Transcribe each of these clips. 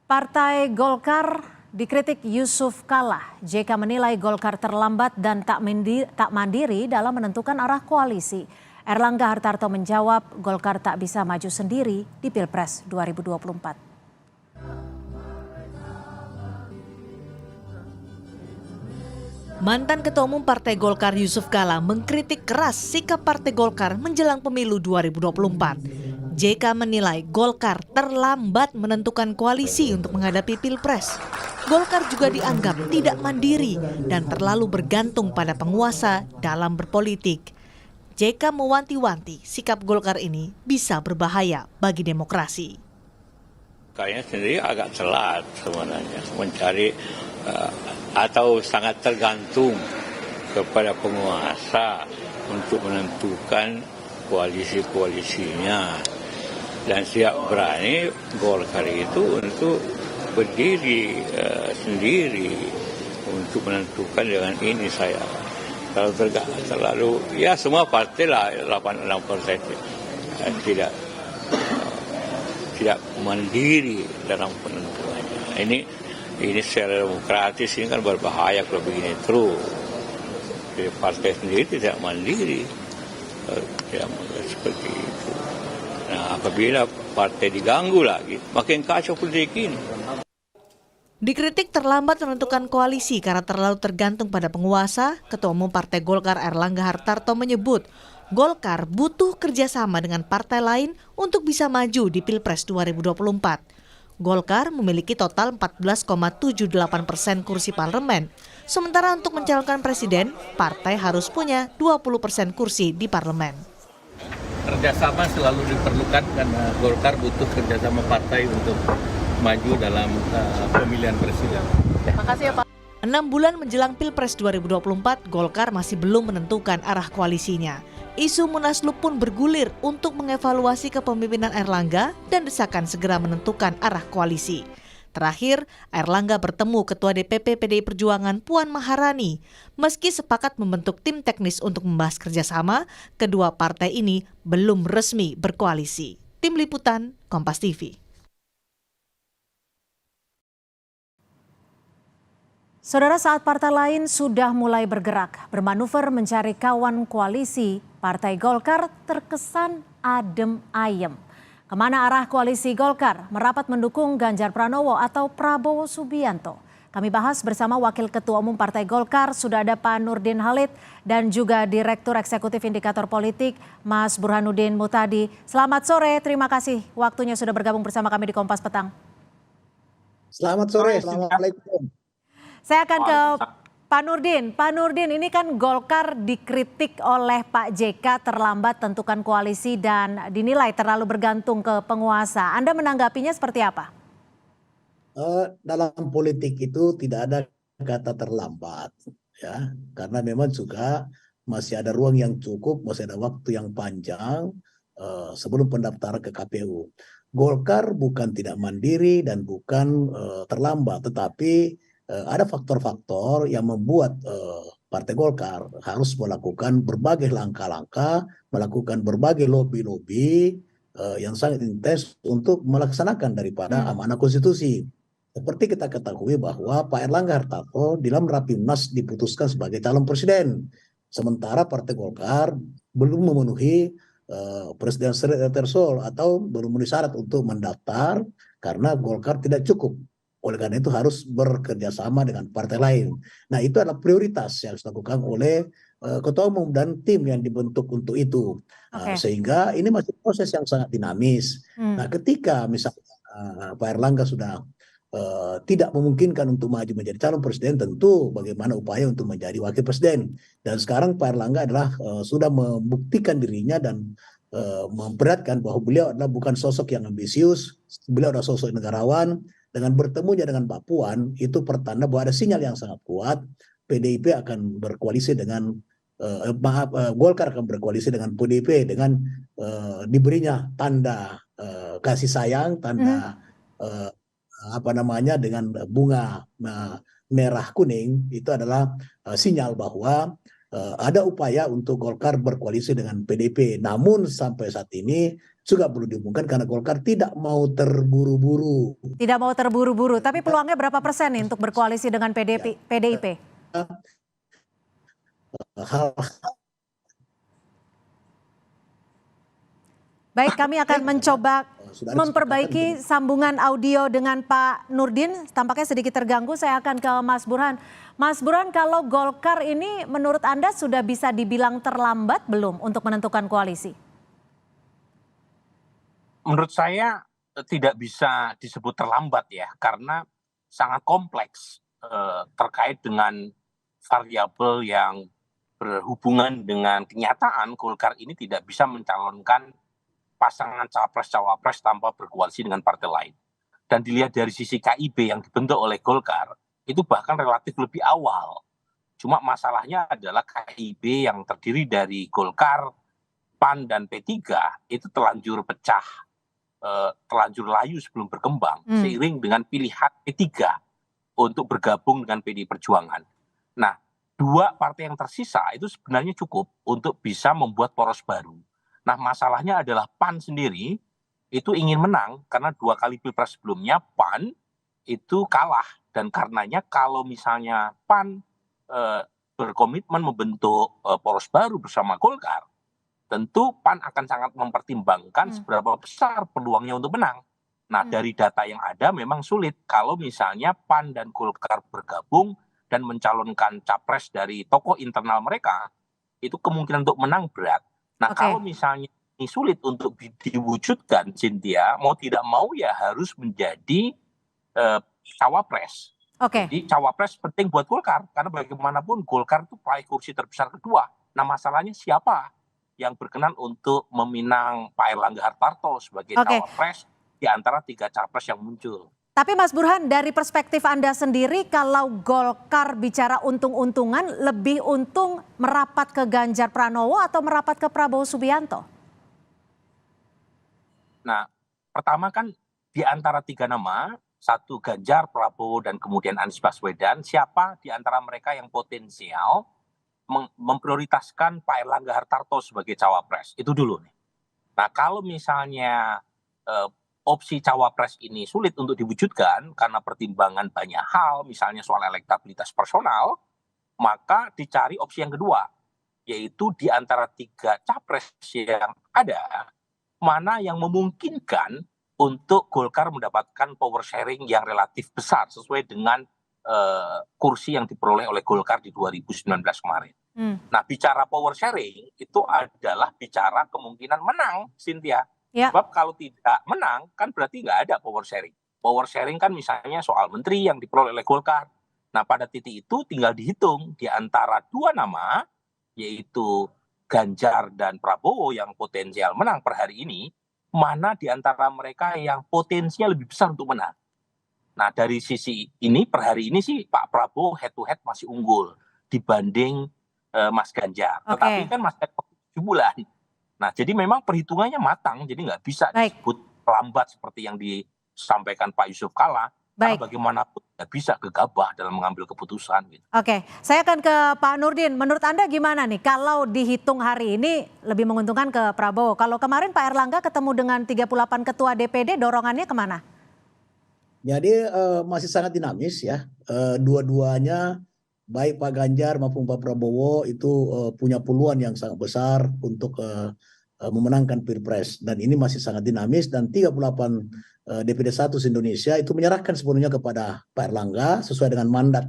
Partai Golkar dikritik Yusuf Kala. JK menilai Golkar terlambat dan tak mandiri dalam menentukan arah koalisi. Erlangga Hartarto menjawab Golkar tak bisa maju sendiri di Pilpres 2024. Mantan Ketua Umum Partai Golkar Yusuf Kala mengkritik keras sikap Partai Golkar menjelang pemilu 2024. JK menilai Golkar terlambat menentukan koalisi untuk menghadapi Pilpres. Golkar juga dianggap tidak mandiri dan terlalu bergantung pada penguasa dalam berpolitik. JK mewanti-wanti sikap Golkar ini bisa berbahaya bagi demokrasi. Kayaknya sendiri agak telat sebenarnya mencari atau sangat tergantung kepada penguasa untuk menentukan koalisi-koalisinya, dan siap berani Golkar itu untuk berdiri sendiri untuk menentukan dengan ini saya. Kalau terlalu ya semua partai lah 86% tidak mandiri dalam penentuannya. Ini secara demokratis ini kan berbahaya kalau begini terus. Jadi partai sendiri tidak mandiri, tidak seperti itu. Nah, apabila partai diganggu lagi, makin kacau politik ini. Dikritik terlambat menentukan koalisi karena terlalu tergantung pada penguasa, Ketua Umum Partai Golkar Erlangga Hartarto menyebut Golkar butuh kerjasama dengan partai lain untuk bisa maju di Pilpres 2024. Golkar memiliki total 14,78% kursi parlemen. Sementara untuk mencalonkan presiden, partai harus punya 20% kursi di parlemen. Kerjasama selalu diperlukan karena Golkar butuh kerjasama partai untuk maju dalam pemilihan presiden. Terima kasih ya Pak. 6 bulan menjelang Pilpres 2024, Golkar masih belum menentukan arah koalisinya. Isu Munaslup pun bergulir untuk mengevaluasi kepemimpinan Erlangga dan desakan segera menentukan arah koalisi. Terakhir, Erlangga bertemu Ketua DPP PDI Perjuangan Puan Maharani. Meski sepakat membentuk tim teknis untuk membahas kerjasama, kedua partai ini belum resmi berkoalisi. Tim Liputan, Kompas TV. Saudara, saat partai lain sudah mulai bergerak, bermanuver mencari kawan koalisi, Partai Golkar terkesan adem ayem. Kemana arah koalisi Golkar? Merapat mendukung Ganjar Pranowo atau Prabowo Subianto? Kami bahas bersama Wakil Ketua Umum Partai Golkar, sudah ada Pak Nurdin Halid, dan juga Direktur Eksekutif Indikator Politik, Mas Burhanuddin Muhtadi. Selamat sore, terima kasih waktunya sudah bergabung bersama kami di Kompas Petang. Selamat sore, Assalamualaikum. Saya akan ke Pak Nurdin. Pak Nurdin, ini kan Golkar dikritik oleh Pak JK terlambat tentukan koalisi dan dinilai terlalu bergantung ke penguasa. Anda menanggapinya seperti apa? Dalam politik itu tidak ada kata terlambat, ya, karena memang juga masih ada ruang yang cukup, masih ada waktu yang panjang sebelum pendaftaran ke KPU. Golkar bukan tidak mandiri dan bukan terlambat, tetapi ada faktor-faktor yang membuat Partai Golkar harus melakukan berbagai langkah-langkah, melakukan berbagai lobby-lobby yang sangat intens untuk melaksanakan daripada amanah konstitusi. Seperti kita ketahui bahwa Pak Erlangga Hartarto dalam Rapimnas diputuskan sebagai calon presiden, sementara Partai Golkar belum memenuhi presidensial threshold atau belum memenuhi syarat untuk mendaftar karena Golkar tidak cukup. Oleh karena itu harus bekerja sama dengan partai lain. Nah, itu adalah prioritas yang harus dilakukan oleh Ketua Umum dan tim yang dibentuk untuk itu. Sehingga ini masih proses yang sangat dinamis. Nah, ketika misalnya Pak Erlangga sudah tidak memungkinkan untuk maju menjadi calon presiden, tentu bagaimana upaya untuk menjadi wakil presiden. Dan sekarang Pak Erlangga adalah sudah membuktikan dirinya dan memperlihatkan bahwa beliau adalah bukan sosok yang ambisius, beliau adalah sosok negarawan. Dengan bertemunya dengan Mbak Puan, itu pertanda bahwa ada sinyal yang sangat kuat, PDIP akan berkoalisi dengan, Golkar akan berkoalisi dengan PDIP dengan diberinya tanda kasih sayang, tanda dengan bunga merah kuning, itu adalah sinyal bahwa ada upaya untuk Golkar berkoalisi dengan PDIP. Namun sampai saat ini juga belum diumumkan karena Golkar tidak mau terburu-buru. Tidak mau terburu-buru, tapi peluangnya berapa persen nih untuk berkoalisi dengan PDIP? Hal Baik, kami akan mencoba sudah memperbaiki sambungan audio dengan Pak Nurdin. Tampaknya sedikit terganggu, saya akan ke Mas Burhan. Mas Burhan, kalau Golkar ini menurut Anda sudah bisa dibilang terlambat belum untuk menentukan koalisi? Menurut saya tidak bisa disebut terlambat ya, karena sangat kompleks terkait dengan variabel yang berhubungan dengan kenyataan Golkar ini tidak bisa mencalonkan pasangan capres-cawapres tanpa berkoalisi dengan partai lain. Dan dilihat dari sisi KIB yang dibentuk oleh Golkar, itu bahkan relatif lebih awal. Cuma masalahnya adalah KIB yang terdiri dari Golkar, PAN, dan P3 itu telanjur pecah, telanjur layu sebelum berkembang, seiring dengan pilihan P3 untuk bergabung dengan PDI Perjuangan. Nah, dua partai yang tersisa itu sebenarnya cukup untuk bisa membuat poros baru. Nah, masalahnya adalah PAN sendiri itu ingin menang karena 2 kali pilpres sebelumnya PAN itu kalah, dan karenanya kalau misalnya PAN berkomitmen membentuk poros baru bersama Golkar, tentu PAN akan sangat mempertimbangkan seberapa besar peluangnya untuk menang. Nah, dari data yang ada memang sulit kalau misalnya PAN dan Golkar bergabung dan mencalonkan capres dari tokoh internal mereka, itu kemungkinan untuk menang berat. Nah, kalau misalnya ini sulit untuk diwujudkan, Cynthia, mau tidak mau ya harus menjadi cawapres. Jadi cawapres penting buat Golkar, karena bagaimanapun Golkar itu peraih kursi terbesar kedua. Nah, masalahnya siapa yang berkenan untuk meminang Pak Erlangga Hartarto sebagai cawapres di antara 3 capres yang muncul. Tapi Mas Burhan, dari perspektif Anda sendiri, kalau Golkar bicara untung-untungan, lebih untung merapat ke Ganjar Pranowo atau merapat ke Prabowo Subianto? Nah, pertama kan di antara 3 nama, 1 Ganjar, Prabowo, dan kemudian Anies Baswedan, siapa di antara mereka yang potensial memprioritaskan Pak Erlangga Hartarto sebagai cawapres? Itu dulu nih. Nah, kalau misalnya opsi cawapres ini sulit untuk diwujudkan karena pertimbangan banyak hal, misalnya soal elektabilitas personal, maka dicari opsi yang kedua, yaitu di antara 3 capres yang ada, mana yang memungkinkan untuk Golkar mendapatkan power sharing yang relatif besar sesuai dengan kursi yang diperoleh oleh Golkar di 2019 kemarin. Nah, bicara power sharing itu adalah bicara kemungkinan menang, Cynthia. Sebab kalau tidak menang kan berarti nggak ada power sharing. Power sharing kan misalnya soal menteri yang diperoleh oleh Golkar. Nah, pada titik itu tinggal dihitung di antara 2 nama, yaitu Ganjar dan Prabowo yang potensial menang per hari ini, mana di antara mereka yang potensial lebih besar untuk menang. Nah, dari sisi ini per hari ini sih Pak Prabowo head to head masih unggul dibanding Mas Ganjar. Tetapi kan Mas Ganjar 7 bulan. Nah, jadi memang perhitungannya matang, jadi nggak bisa disebut lambat seperti yang disampaikan Pak Yusuf Kalla. Karena bagaimanapun nggak bisa gegabah dalam mengambil keputusan. Gitu. Saya akan ke Pak Nurdin. Menurut Anda gimana nih? Kalau dihitung hari ini lebih menguntungkan ke Prabowo. Kalau kemarin Pak Erlangga ketemu dengan 38 ketua DPD, dorongannya kemana? Jadi masih sangat dinamis ya. Dua-duanya baik Pak Ganjar maupun Pak Prabowo itu punya peluang yang sangat besar untuk memenangkan Pilpres, dan ini masih sangat dinamis, dan 38 DPD 1 Indonesia itu menyerahkan sepenuhnya kepada Pak Erlangga sesuai dengan mandat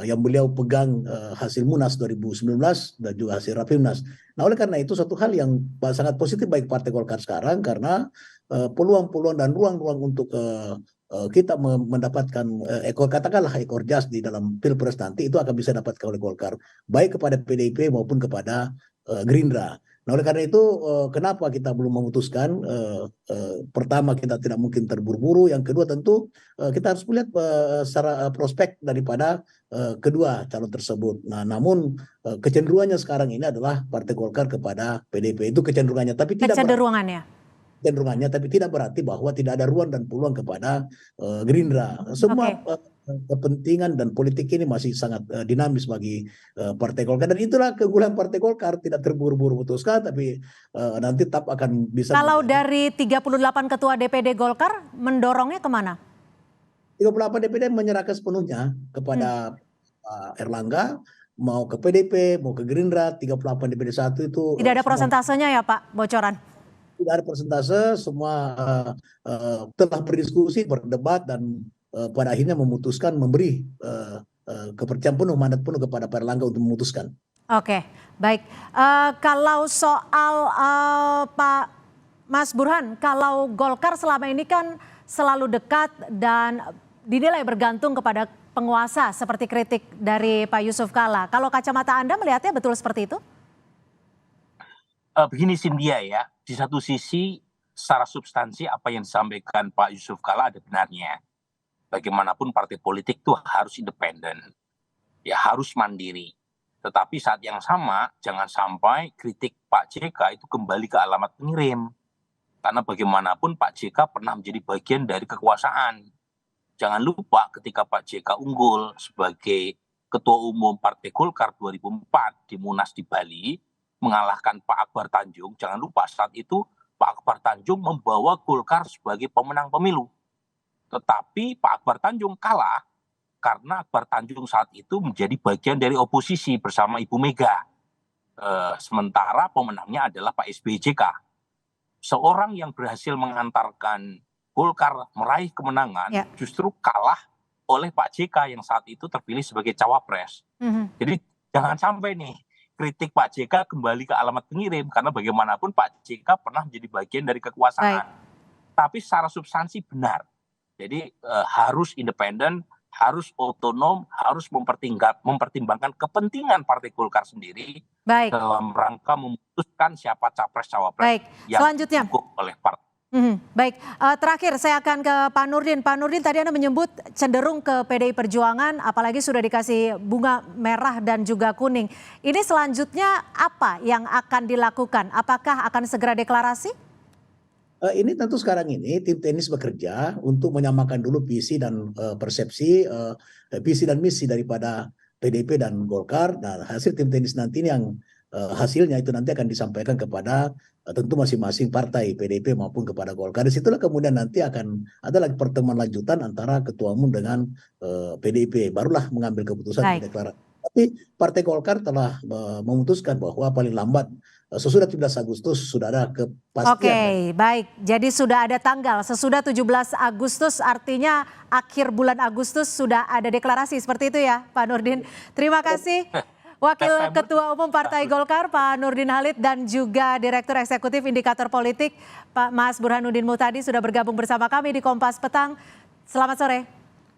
yang beliau pegang hasil Munas 2019 dan juga hasil Rapimnas. Nah, oleh karena itu suatu hal yang sangat positif bagi Partai Golkar sekarang, karena peluang-peluang dan ruang-ruang untuk kita mendapatkan katakanlah ekor jas di dalam Pilpres nanti itu akan bisa dapatkan oleh Golkar, baik kepada PDIP maupun kepada Gerindra. Nah, oleh karena itu kenapa kita belum memutuskan? Pertama, kita tidak mungkin terburu-buru. Yang kedua, tentu kita harus melihat secara prospek daripada kedua calon tersebut. Nah, namun kecenderungannya sekarang ini adalah Partai Golkar kepada PDIP, itu kecenderungannya, tapi tidak tapi tidak berarti bahwa tidak ada ruang dan peluang kepada Gerindra. Semua kepentingan dan politik ini masih sangat dinamis bagi Partai Golkar, dan itulah keunggulan Partai Golkar, tidak terburu-buru memutuskan, tapi nanti tetap akan bisa. Kalau dari 38 ketua DPD Golkar mendorongnya kemana? 38 DPD menyerahkan sepenuhnya kepada Pak Erlangga, mau ke PDP, mau ke Gerindra. 38 DPD 1 itu Tidak ada prosentasenya ya Pak, bocoran? Tidak ada persentase, semua telah berdiskusi, berdebat, dan pada akhirnya memutuskan memberi kepercayaan penuh, mandat penuh kepada Pak Erlangga untuk memutuskan. Oke, baik. Kalau soal Pak Mas Burhan, kalau Golkar selama ini kan selalu dekat dan dinilai bergantung kepada penguasa seperti kritik dari Pak Yusuf Kalla. Kalau kacamata Anda melihatnya betul seperti itu? Begini Cynthia ya, di satu sisi secara substansi apa yang disampaikan Pak Yusuf Kalla ada benarnya. Bagaimanapun partai politik itu harus independen, ya harus mandiri. Tetapi saat yang sama jangan sampai kritik Pak JK itu kembali ke alamat pengirim. Karena bagaimanapun Pak JK pernah menjadi bagian dari kekuasaan. Jangan lupa ketika Pak JK unggul sebagai Ketua Umum Partai Golkar 2004 di Munas di Bali, mengalahkan Pak Akbar Tanjung, jangan lupa saat itu Pak Akbar Tanjung membawa Golkar sebagai pemenang pemilu. Tetapi Pak Akbar Tanjung kalah karena Akbar Tanjung saat itu menjadi bagian dari oposisi bersama Ibu Mega. Sementara pemenangnya adalah Pak SBY-JK. Seorang yang berhasil mengantarkan Golkar meraih kemenangan justru kalah oleh Pak JK yang saat itu terpilih sebagai cawapres. Jadi jangan sampai nih kritik Pak JK kembali ke alamat pengirim, karena bagaimanapun Pak JK pernah menjadi bagian dari kekuasaan. Tapi secara substansi benar. Jadi harus independen, harus otonom, harus mempertimbangkan kepentingan Partai Golkar sendiri dalam rangka memutuskan siapa capres-cawapres yang selanjutnya cukup oleh partai. Baik, terakhir saya akan ke Pak Nurdin. Pak Nurdin, tadi Anda menyebut cenderung ke PDI Perjuangan, apalagi sudah dikasih bunga merah dan juga kuning. Ini selanjutnya apa yang akan dilakukan? Apakah akan segera deklarasi? Ini tentu sekarang ini tim teknis bekerja untuk menyamakan dulu visi dan persepsi, visi dan misi daripada PDIP dan Golkar. Nah, hasil tim teknis nanti ini yang hasilnya itu nanti akan disampaikan kepada tentu masing-masing partai PDIP maupun kepada Golkar. Disitulah kemudian nanti akan ada lagi pertemuan lanjutan antara Ketua Umum dengan PDIP. Barulah mengambil keputusan deklarasi. Tapi Partai Golkar telah memutuskan bahwa paling lambat sesudah 17 Agustus sudah ada kepastian. Oke, baik. Jadi sudah ada tanggal. Sesudah 17 Agustus artinya akhir bulan Agustus sudah ada deklarasi. Seperti itu ya Pak Nurdin. Terima kasih. Wakil Ketua Umum Partai Golkar Pak Nurdin Halid dan juga Direktur Eksekutif Indikator Politik Pak Mas Burhanuddin Muhtadi sudah bergabung bersama kami di Kompas Petang. Selamat sore.